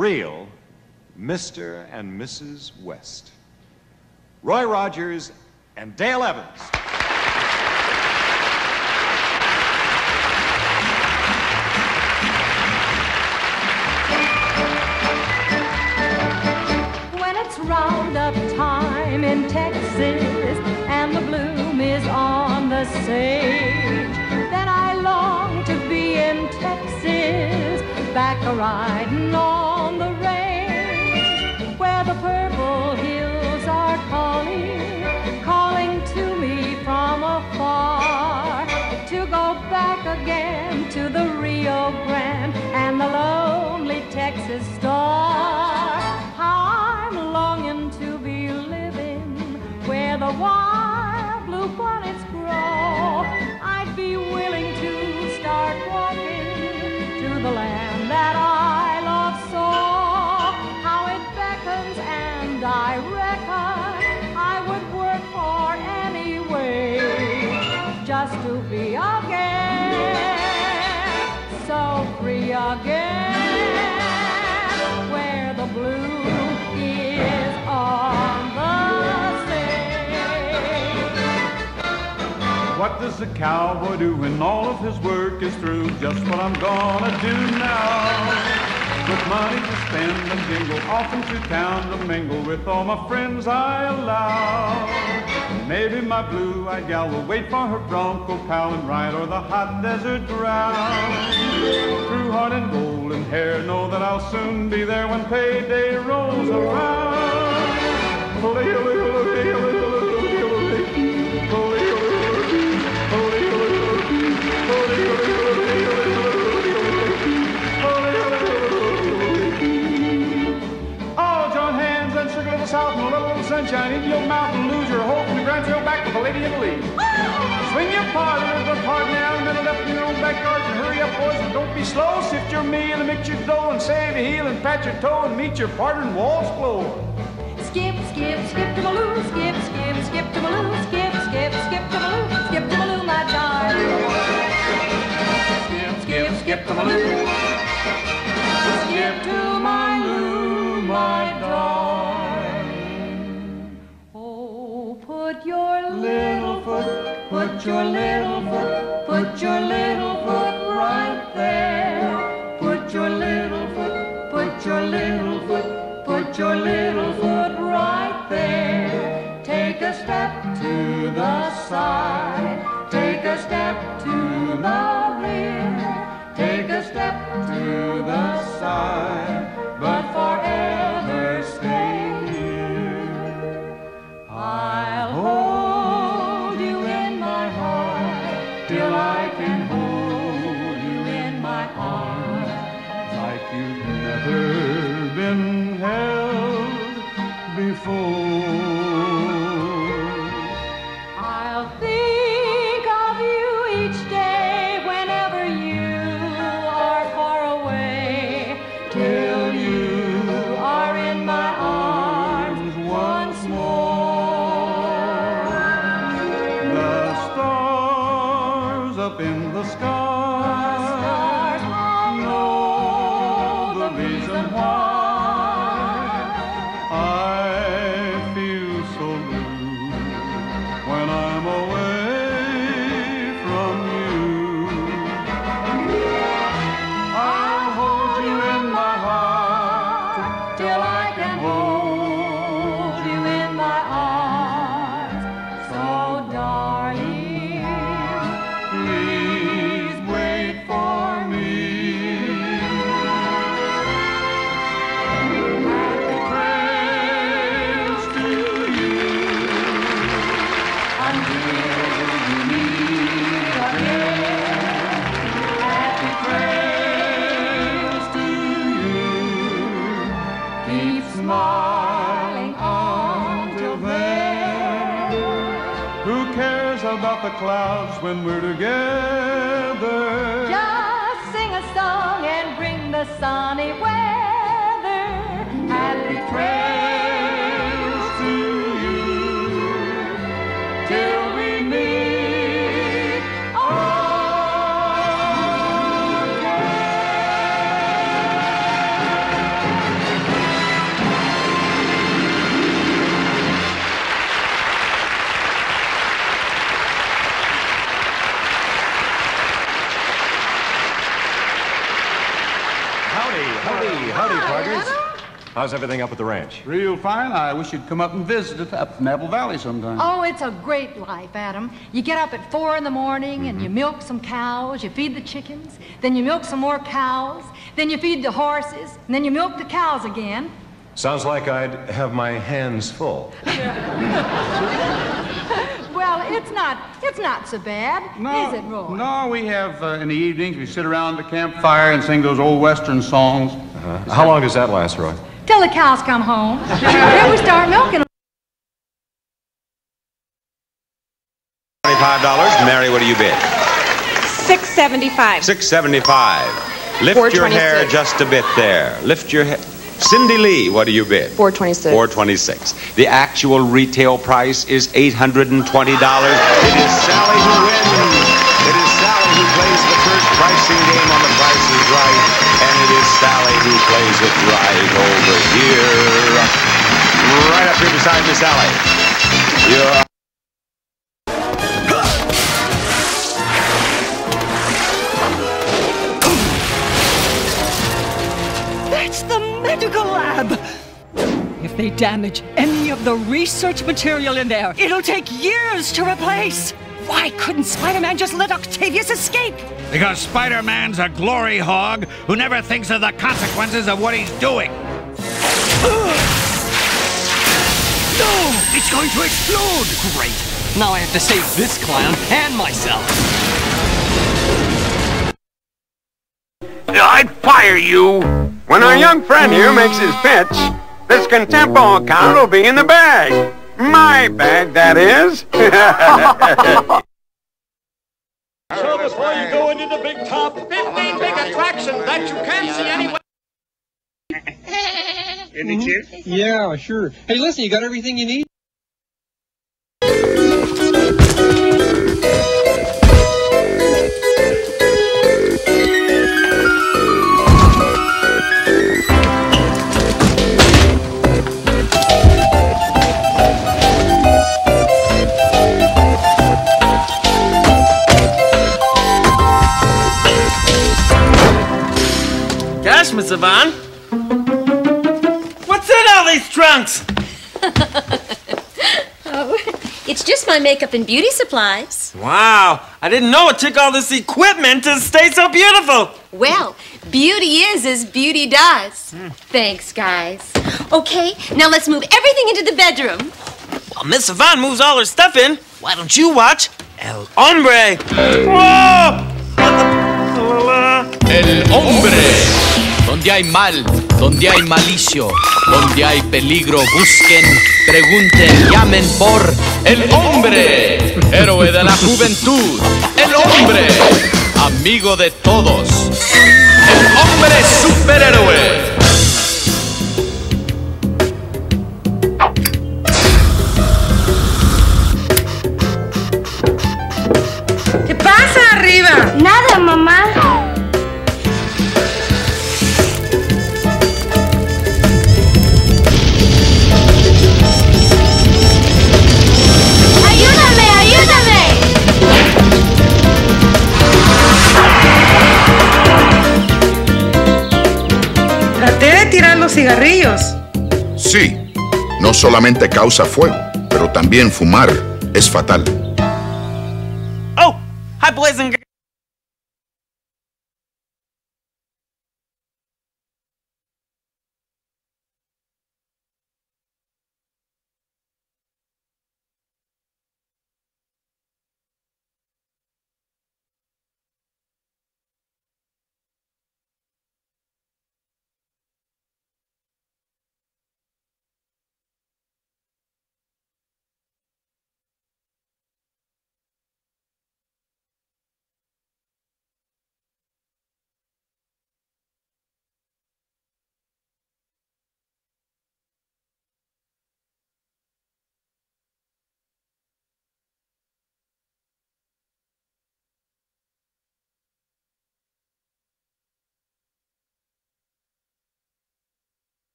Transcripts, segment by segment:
real Mr. and Mrs. West. Roy Rogers and Dale Evans. When it's roundup time in Texas and the bloom is on the sage, then I long to be in Texas, back a-riding on the range, where the purple hills are calling to me from afar, to go back again to the Rio Grande and the lonely Texas star. How I'm longing to be living where the wild blue bonnets grow. I'd be willing to start walking to the land that I love so. How it beckons, and I reckon I would work for any wage just to be again so free again, where the blue is on the stage. What does the cowboy do when all of his work is through? Just what I'm gonna do now. With money to spend and jingle off into town to mingle with all my friends I allow. Maybe my blue-eyed gal will wait for her bronco pal and ride o'er the hot desert round. Through heart and golden hair, know that I'll soon be there when payday rolls around. South and a little sunshine into your mouth and lose your hope in the grand trail back with the lady in the lead. Swing your partner to the park now and then it up in your own backyard and hurry up, boys, and don't be slow. Sift your meal and mix your dough and save your heel and pat your toe and meet your partner and waltz floor. Skip, skip, skip to Maloo, skip, skip, skip to Maloo, skip, skip, skip to Maloo, skip to Maloo, my darling. Skip, skip, skip to Maloo, skip to Maloo, my darling. Put your little foot, put your little foot, put your little foot right there. Put your little foot, put your little foot, put your little foot right there. Take a step to the side, take a step to the rear, take a step to the side, but forever stay here. I'll hold you in my heart till I can hold you in my arms like you've never been held before. I'll think of you each day whenever you are far away, till you are in my arms once more. The stars up in the sky know the reason why I feel so blue when I'm away from you. I'll hold you in my heart till I can hold you in my arms. So darling, please wait for me. Happy trails to you until you meet again. happy trails to you. Keep smiling on till then. Who cares about the clouds when we're together? Just sing a song and bring the sunny weather. Happy trails to you till we meet again. How's everything up at the ranch? Real fine. I wish you'd come up and visit it up in Apple Valley sometime. Oh, it's a great life, Adam. You get up at 4 in the morning and you milk some cows, you feed the chickens, then you milk some more cows, then you feed the horses, and then you milk the cows again. Sounds like I'd have my hands full. Well, it's not so bad, is it, Roy? No, we have, in the evenings, we sit around the campfire and sing those old Western songs. How long does that last, Roy? Till the cows come home. Then we start milking them. $25. Mary, what do you bid? $6.75. $6.75. Lift your hair just a bit there. Lift your hair. Cindy Lee, what do you bid? $4.26. $4.26. The actual retail price is $820. It is Sally who wins. It is Sally who plays the first pricing game on The Price is Right, and it is Sally who plays it right over here. Right up here beside me, Sally. You're... That's the medical lab! If they damage any of the research material in there, it'll take years to replace! Why couldn't Spider-Man just let Octavius escape? Because Spider-Man's a glory hog who never thinks of the consequences of what he's doing. No! It's going to explode! Great! Now I have to save this clown and myself. I'd fire you! When our young friend here makes his pitch, this Contempo account will be in the bag. My bag, that is. So before you go into the big top, 15 big attractions that you can't see anywhere. In the chair? Yeah, sure. Hey, listen, you got everything you need? Gosh, Miss Yvonne. What's in all these trunks? Oh, it's just my makeup and beauty supplies. Wow, I didn't know it took all this equipment to stay so beautiful. Well, beauty is as beauty does. Thanks, guys. Okay, now let's move everything into the bedroom. While Miss Yvonne moves all her stuff in, why don't you watch El Hombre? Whoa! El Hombre. Donde hay mal, donde hay malicio, donde hay peligro, busquen, pregunten, llamen por El Hombre, héroe de la juventud, El Hombre, amigo de todos, El Hombre superhéroe. ¿Qué pasa arriba? Nada, mamá. Traté de tirar los cigarrillos. Sí, no solamente causa fuego, pero también fumar es fatal. Oh, hi, boys and girls.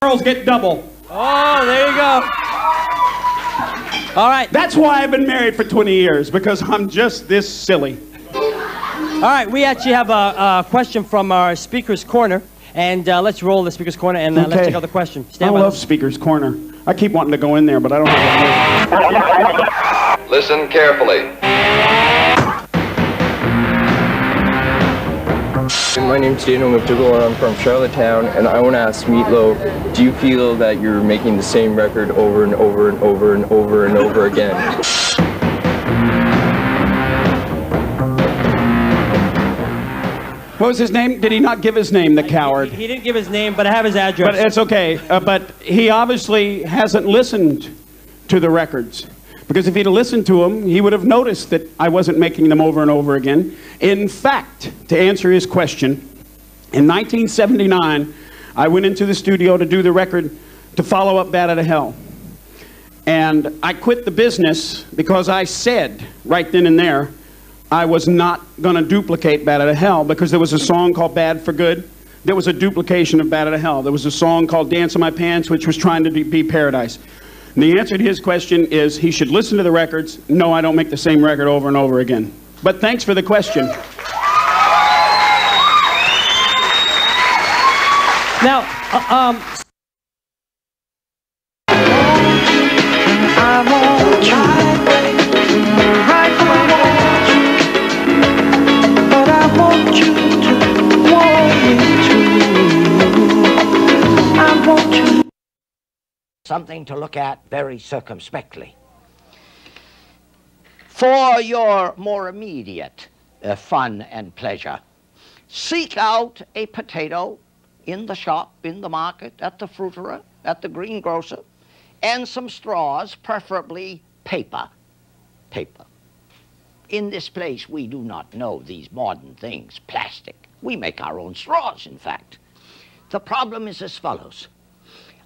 girls get double. Oh, there you go. All right. That's why I've been married for 20 years, because I'm just this silly. All right, we actually have a question from our Speaker's Corner, and let's roll the Speaker's Corner, and let's check out the question. I love Speaker's Corner. I keep wanting to go in there, but I don't have a Listen carefully. My name's Daniel McDougall, and I'm from Charlottetown, and I want to ask Meatloaf, do you feel that you're making the same record over and over and over and over and over again? What was his name? Did he not give his name, the coward? He didn't give his name, but I have his address. But it's okay. But he obviously hasn't listened to the records. Because if he'd have listened to them, he would have noticed that I wasn't making them over and over again. In fact, to answer his question, in 1979, I went into the studio to do the record to follow up Bat Out of Hell. And I quit the business because I said right then and there, I was not going to duplicate Bat Out of Hell, because there was a song called Bad for Good. There was a duplication of Bat Out of Hell. There was a song called Dance in My Pants, which was trying to be Paradise. And the answer to his question is he should listen to the records. No, I don't make the same record over and over again. But thanks for the question. Now, something to look at very circumspectly. For your more immediate fun and pleasure, seek out a potato in the shop, in the market, at the fruiterer, at the greengrocer, and some straws, preferably paper. Paper. In this place, we do not know these modern things, plastic. We make our own straws, in fact. The problem is as follows.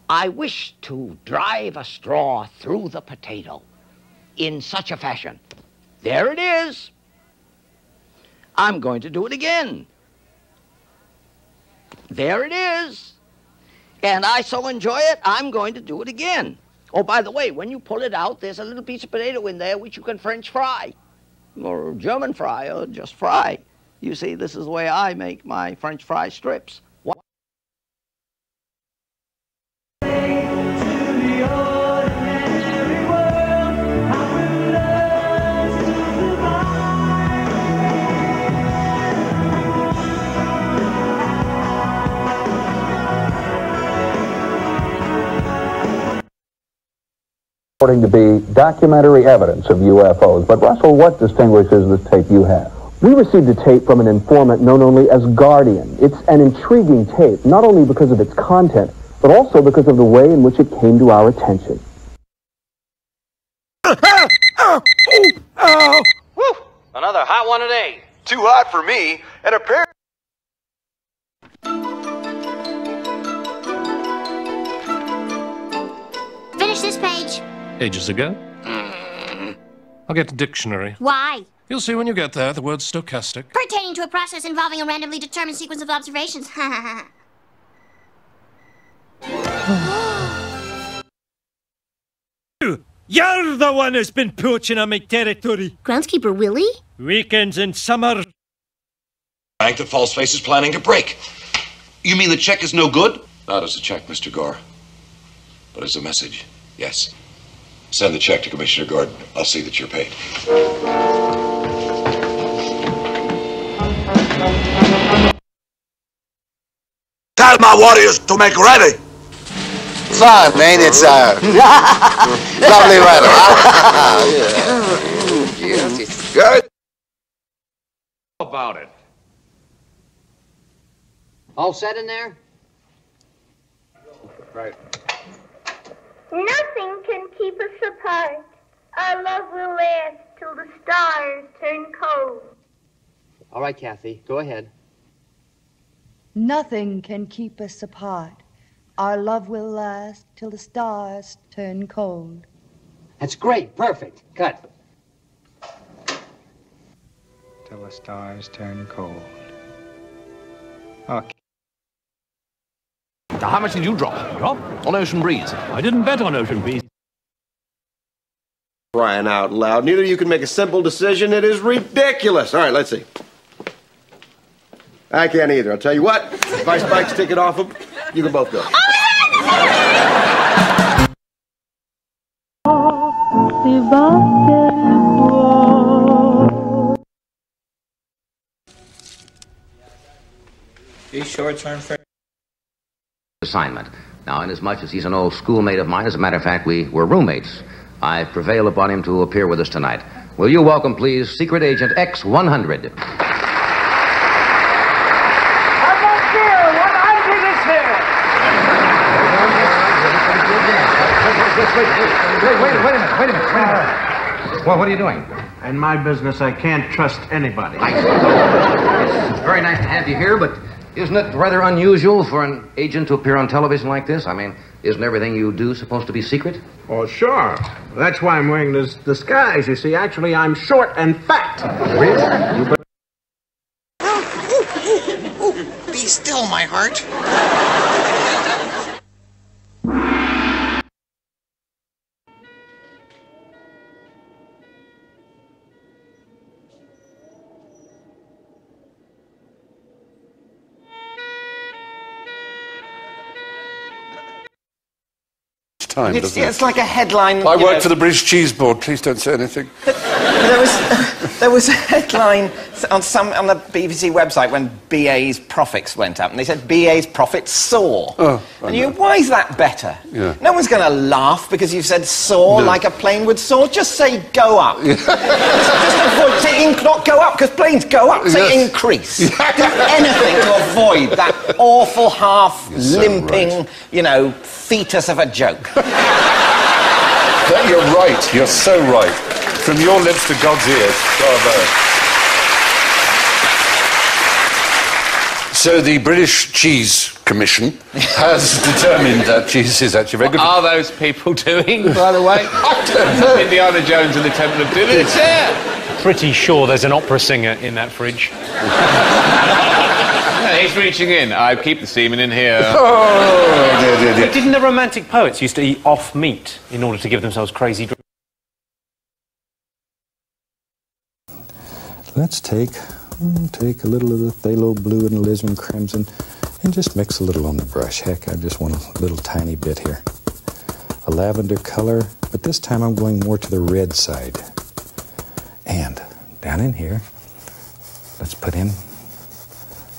I wish to drive a straw through the potato in such a fashion. There it is. I'm going to do it again. There it is. And I so enjoy it, I'm going to do it again. Oh, by the way, when you pull it out, there's a little piece of potato in there which you can French fry, or German fry, or just fry. You see, this is the way I make my French fry strips. Reporting to be documentary evidence of UFOs. But Russell, what distinguishes this tape you have? We received a tape from an informant known only as Guardian. It's an intriguing tape, not only because of its content, but also because of the way in which it came to our attention. Woo! Another hot one today. Too hot for me, and apparently... Finish this page. Ages ago. I'll get a dictionary. Why? You'll see when you get there. The word's stochastic. Pertaining to a process involving a randomly determined sequence of observations. You're the one who's been poaching on my territory. Groundskeeper Willie? Weekends in summer. Bank that Falseface is planning to break. You mean the check is no good? Not as a check, Mr. Gore. But as a message, yes. Send the check to Commissioner Gordon. I'll see that you're paid. Tell my warriors to make ready. Fun, ain't it, sir? Lovely weather, huh? Yes. Good. About it. All set in there? Right. Nothing can keep us apart. Our love will last till the stars turn cold. All right, Kathy, go ahead. Nothing can keep us apart. Our love will last till the stars turn cold. That's great, perfect. Cut. Till the stars turn cold. Okay. Now, how much did you drop? On Ocean Breeze. I didn't bet on Ocean Breeze. Crying out loud. Neither of you can make a simple decision. It is ridiculous. All right, let's see. I can't either. I'll tell you what. If I Spike's ticket off him, you can both go. Be short-term for assignment. Now, inasmuch as he's an old schoolmate of mine, as a matter of fact, we were roommates, I prevail upon him to appear with us tonight. Will you welcome, please, Secret Agent X-100? Wait a minute. Well, what are you doing? In my business, I can't trust anybody. It's very nice to have you here, but isn't it rather unusual for an agent to appear on television like this? I mean, isn't everything you do supposed to be secret? Oh, sure. That's why I'm wearing this disguise. You see, actually, I'm short and fat. Really? Be still, my heart. Time, it's like a headline. I work for the British Cheese Board. Please don't say anything. There was a headline on the BBC website when BA's profits went up, and they said BA's profits soar. Oh, and why is that better? Yeah. No one's going to laugh because you've said soar like a plane would soar. Just say go up. Yeah. Just avoid saying not go up because planes go up. Say increase. Do anything to avoid that awful limping, fetus of a joke. You're right. You're so right. From your lips to God's ears. Bravo. So the British Cheese Commission has determined that cheese is actually very good. What are those people doing, by the way? I don't know. Indiana Jones and the Temple of Doom. It's there. Pretty sure there's an opera singer in that fridge. He's reaching in. I keep the semen in here. Oh, dear. But didn't the romantic poets used to eat off meat in order to give themselves crazy dreams? Let's take a little of the phthalo blue and alizarin crimson and just mix a little on the brush. Heck, I just want a little tiny bit here. A lavender color, but this time I'm going more to the red side. And down in here, let's put in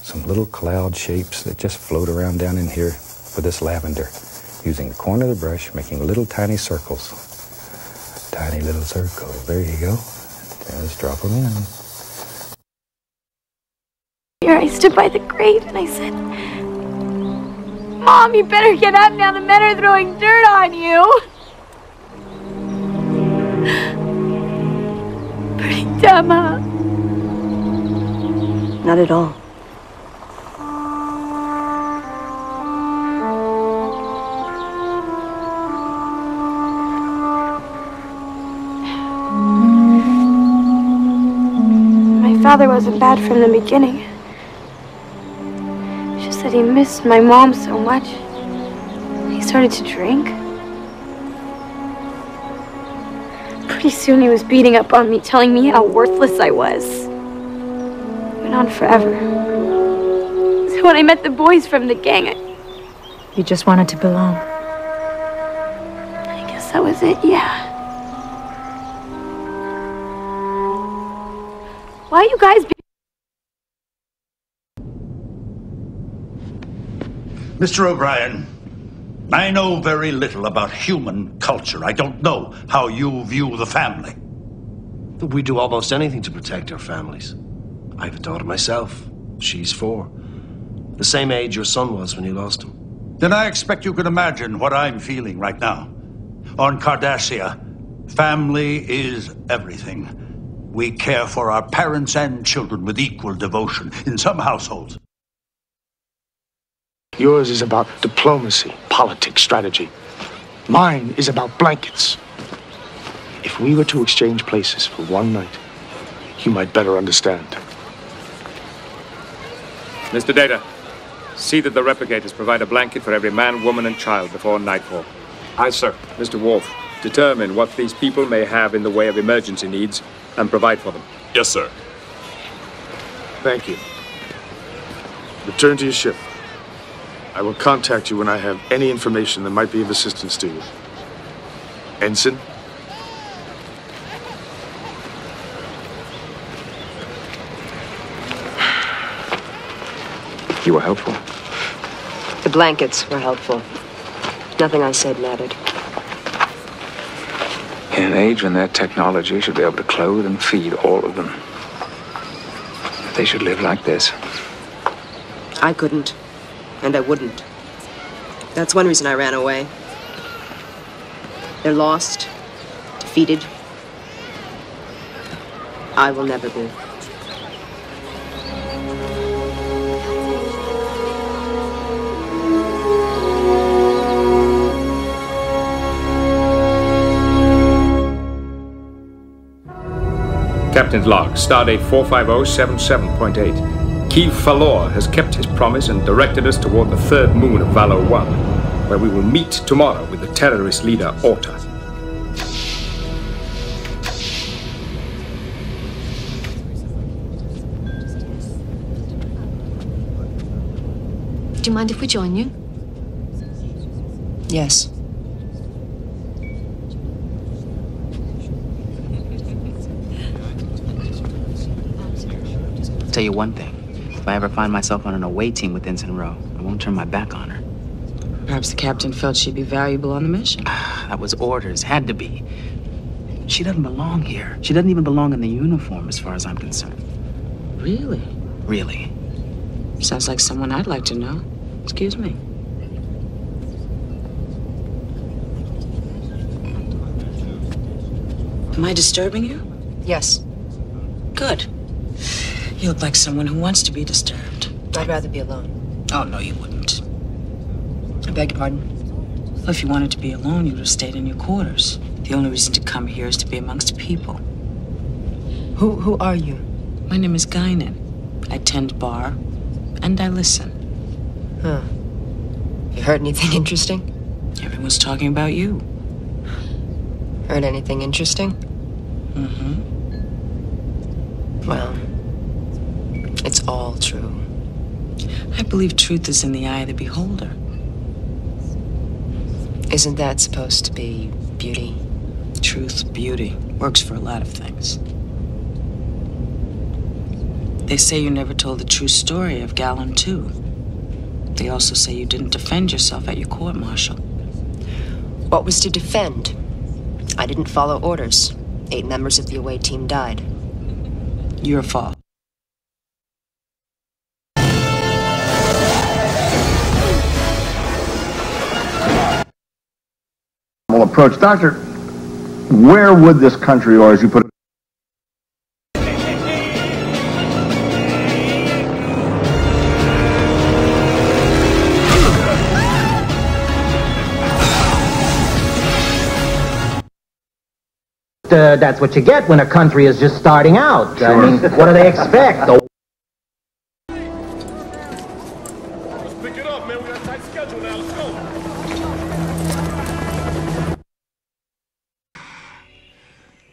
some little cloud shapes that just float around down in here for this lavender. Using the corner of the brush, making little tiny circles. Tiny little circles. There you go. Just drop them in. Here I stood by the grave and I said, Mom, you better get up now. The men are throwing dirt on you. Pretty dumb, huh? Not at all. My father wasn't bad from the beginning. It's just that he missed my mom so much. He started to drink. Pretty soon he was beating up on me, telling me how worthless I was. It went on forever. So when I met the boys from the gang, You just wanted to belong. I guess that was it, yeah. Why you guys Mr. O'Brien, I know very little about human culture. I don't know how you view the family. We do almost anything to protect our families. I have a daughter myself. She's 4. The same age your son was when you lost him. Then I expect you can imagine what I'm feeling right now. On Cardassia, family is everything. We care for our parents and children with equal devotion in some households. Yours is about diplomacy, politics, strategy. Mine is about blankets. If we were to exchange places for one night, you might better understand. Mr. Data, See that the replicators provide a blanket for every man, woman, and child before nightfall. Aye, sir. Mr. Worf, determine what these people may have in the way of emergency needs and provide for them. Yes, sir. Thank you. Return to your ship. I will contact you when I have any information that might be of assistance to you. Ensign? You were helpful. The blankets were helpful. Nothing I said mattered. In an age when that technology should be able to clothe and feed all of them, they should live like this. I couldn't, and I wouldn't. That's one reason I ran away. They're lost, defeated. I will never be. Captain's log, stardate 45077.8. Keith Falor has kept his promise and directed us toward the third moon of Valor 1, where we will meet tomorrow with the terrorist leader, Orta. Do you mind if we join you? Yes. I'll tell you one thing. If I ever find myself on an away team with Ensign Rowe, I won't turn my back on her. Perhaps the captain felt she'd be valuable on the mission. That was orders. Had to be. She doesn't belong here. She doesn't even belong in the uniform as far as I'm concerned. Really? Really. Sounds like someone I'd like to know. Excuse me. Am I disturbing you? Yes. Good. You look like someone who wants to be disturbed. I'd rather be alone. Oh, no, you wouldn't. I beg your pardon? Well, if you wanted to be alone, you would have stayed in your quarters. The only reason to come here is to be amongst people. Who are you? My name is Guinan. I tend bar, and I listen. Huh. You heard anything interesting? Everyone's talking about you. Heard anything interesting? Mm-hmm. Well, it's all true. I believe truth is in the eye of the beholder. Isn't that supposed to be beauty? Truth, beauty, works for a lot of things. They say you never told the true story of Gallon 2. They also say you didn't defend yourself at your court-martial. What was to defend? I didn't follow orders. 8 members of the away team died. Your fault. Well, approach. Doctor, where would this country, or as you put it, that's what you get when a country is just starting out. Sure. I mean, what do they expect? Let's pick it up, man. We got a tight schedule now. Let's go.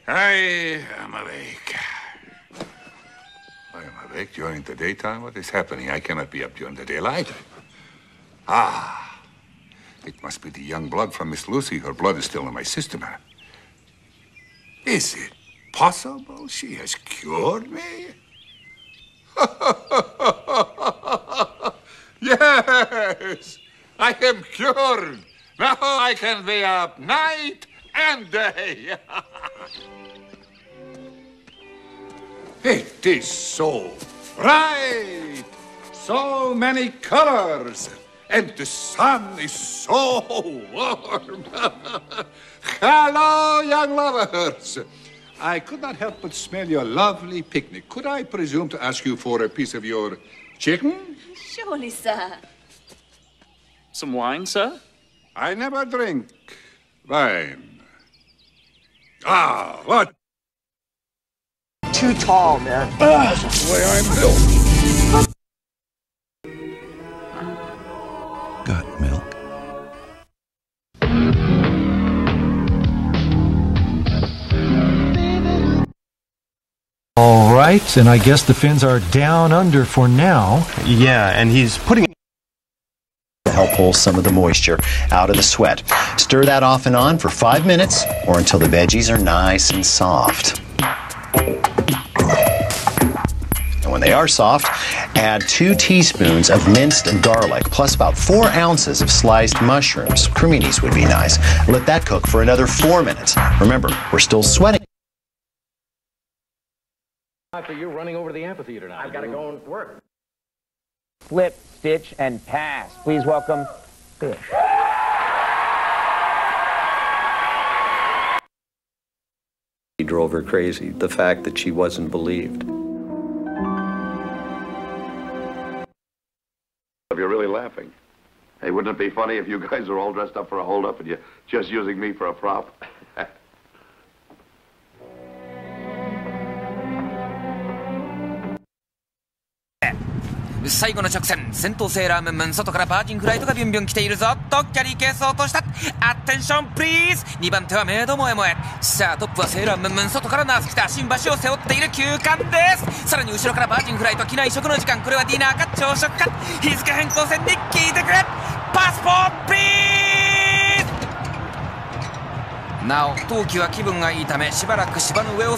I am awake. I am awake during the daytime? What is happening? I cannot be up during the daylight. Ah, it must be the young blood from Miss Lucy. Her blood is still in my system. Is it possible she has cured me? Yes, I am cured. Now I can be up night and day. It is so bright, so many colors, and the sun is so warm. Hello, young lovers. I could not help but smell your lovely picnic. Could I presume to ask you for a piece of your chicken? Surely, sir. Some wine, sir? I never drink wine. Ah, what? Too tall, man. That's the way I'm built. All right, and I guess the fins are down under for now. Yeah, and he's putting to help pull some of the moisture out of the sweat. Stir that off and on for 5 minutes or until the veggies are nice and soft. And when they are soft, add 2 teaspoons of minced garlic plus about 4 ounces of sliced mushrooms. Creminis would be nice. Let that cook for another 4 minutes. Remember, we're still sweating. After you're running over to the amphitheater now. I've got to go and work. Flip, stitch, and pass. Please welcome Fish. He drove her crazy, the fact that she wasn't believed. If you're really laughing, hey, wouldn't it be funny if you guys are all dressed up for a holdup and you're just using me for a prop?最後の直線、先頭セーラームーンムーン、外からバージンフライトがビュンビュン来ているぞ。とキャリーケースを落とした。アテンションプリーズ。2番手はメイド萌え萌え。さあトップはセーラームーンムーン、外からナース来た。新橋を背負っている9冠です。さらに後ろからバージンフライト、機内食の時間。これはディナーか朝食か。日付変更線に聞いてくれ。パスポートプリーズ。なお冬季は気分がいいためしばらく芝の上を